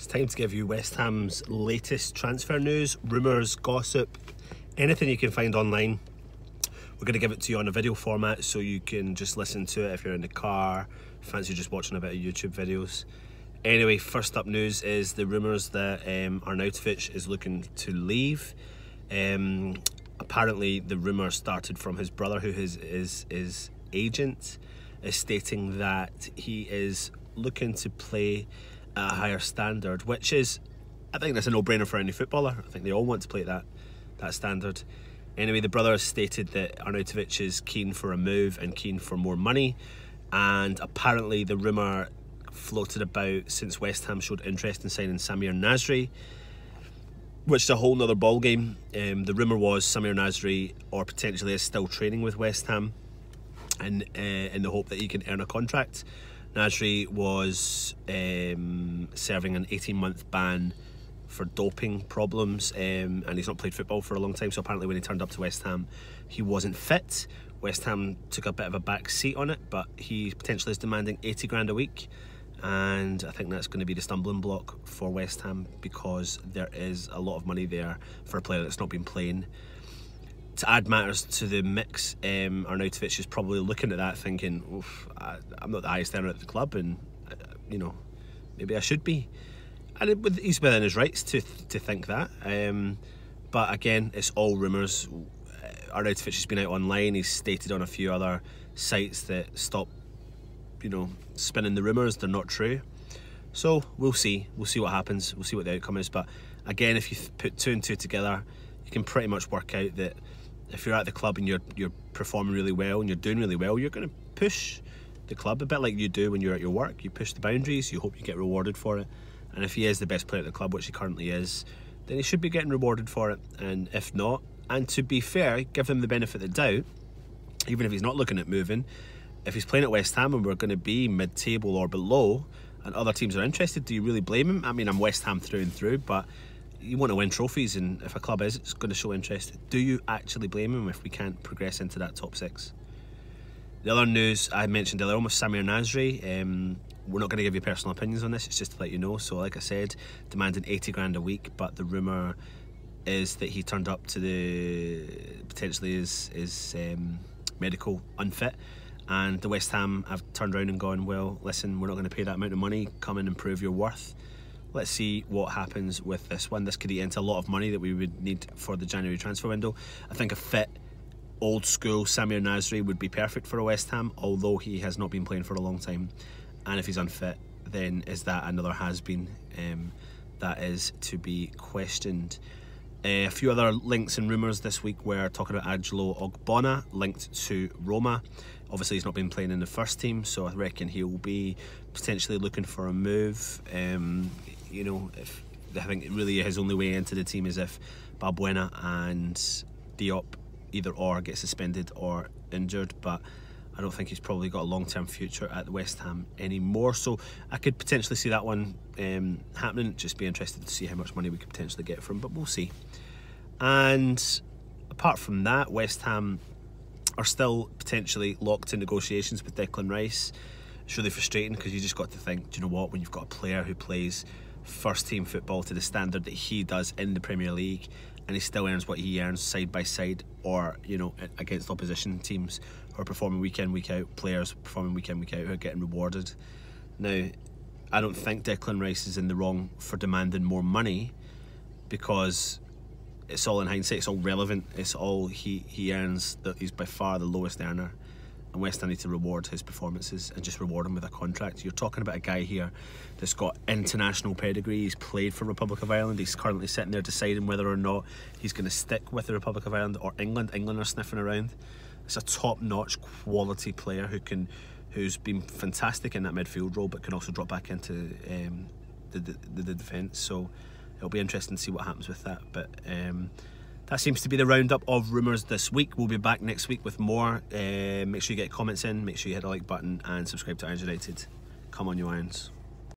It's time to give you West Ham's latest transfer news, rumours, gossip, anything you can find online. We're going to give it to you on a video format so you can just listen to it if you're in the car, fancy just watching a bit of YouTube videos. Anyway, first up news is the rumours that Arnautovic is looking to leave. Apparently the rumour started from his brother, who is his agent, is stating that he is looking to play at a higher standard, which is, I think that's a no-brainer for any footballer. I think they all want to play at that standard. Anyway, the brother has stated that Arnautovic is keen for a move and keen for more money, and apparently the rumour floated about since West Ham showed interest in signing Nasri, which is a whole nother ball game. The rumour was Nasri, or potentially, is still training with West Ham, and in the hope that he can earn a contract. Nasri was serving an 18-month ban for doping problems, and he's not played football for a long time, so apparently when he turned up to West Ham he wasn't fit. West Ham took a bit of a back seat on it, but he potentially is demanding 80 grand a week, and I think that's going to be the stumbling block for West Ham, because there is a lot of money there for a player that's not been playing. To add matters to the mix, Arnautovic is probably looking at that thinking, oof, I'm not the highest earner at the club, and you know, maybe I should be. And he's within his rights to think that. But again, it's all rumours. Arnautovic has been out online. He's stated on a few other sites that stop, you know, spinning the rumours. They're not true. So we'll see. We'll see what happens. We'll see what the outcome is. But again, if you put two and two together, you can pretty much work out that if you're at the club and you're performing really well and you're doing really well, you're going to push the club a bit like you do when you're at your work. You push the boundaries. You hope you get rewarded for it. And if he is the best player at the club, which he currently is, then he should be getting rewarded for it. And if not, and to be fair, give him the benefit of the doubt, even if he's not looking at moving, if he's playing at West Ham and we're going to be mid-table or below and other teams are interested, do you really blame him? I mean, I'm West Ham through and through, but you want to win trophies, and if a club is, it's going to show interest. Do you actually blame him if we can't progress into that top six? The other news I mentioned earlier on was Nasri. We're not going to give you personal opinions on this, it's just to let you know. So like I said, demanding 80 grand a week, but the rumour is that he turned up to the potentially is medical unfit, and the West Ham have turned around and gone, well, listen, we're not going to pay that amount of money, come in and prove your worth. Let's see what happens with this one. This could eat into a lot of money that we would need for the January transfer window. I think a fit, old school Nasri would be perfect for a West Ham, although he has not been playing for a long time. And if he's unfit, then is that another has-been? That is to be questioned. A few other links and rumours this week were talking about Ogbonna linked to Roma. Obviously he's not been playing in the first team, so I reckon he'll be potentially looking for a move. You know, I think really his only way into the team is if Ogbonna and Diop either or get suspended or injured, but I don't think he's probably got a long-term future at West Ham anymore, so I could potentially see that one happening. Just be interested to see how much money we could potentially get from him, but we'll see. And apart from that, West Ham are still potentially locked in negotiations with Declan Rice. It's really frustrating, because you just got to think, do you know what, when you've got a player who plays first team football to the standard that he does in the Premier League, and he still earns what he earns side by side, or you know, against opposition teams who are performing week in, week out, players performing week in, week out who are getting rewarded. Now, I don't think Declan Rice is in the wrong for demanding more money, because it's all in hindsight, it's all relevant, it's all he earns, that he's by far the lowest earner, and West Ham need to reward his performances and just reward him with a contract. You're talking about a guy here that's got international pedigree, he's played for Republic of Ireland, he's currently sitting there deciding whether or not he's going to stick with the Republic of Ireland or England. England are sniffing around. It's a top-notch quality player who's been fantastic in that midfield role, but can also drop back into the defence, so it'll be interesting to see what happens with that. But that seems to be the roundup of rumours this week. We'll be back next week with more. Make sure you get comments in, make sure you hit the like button and subscribe to Irons United. Come on, you Irons.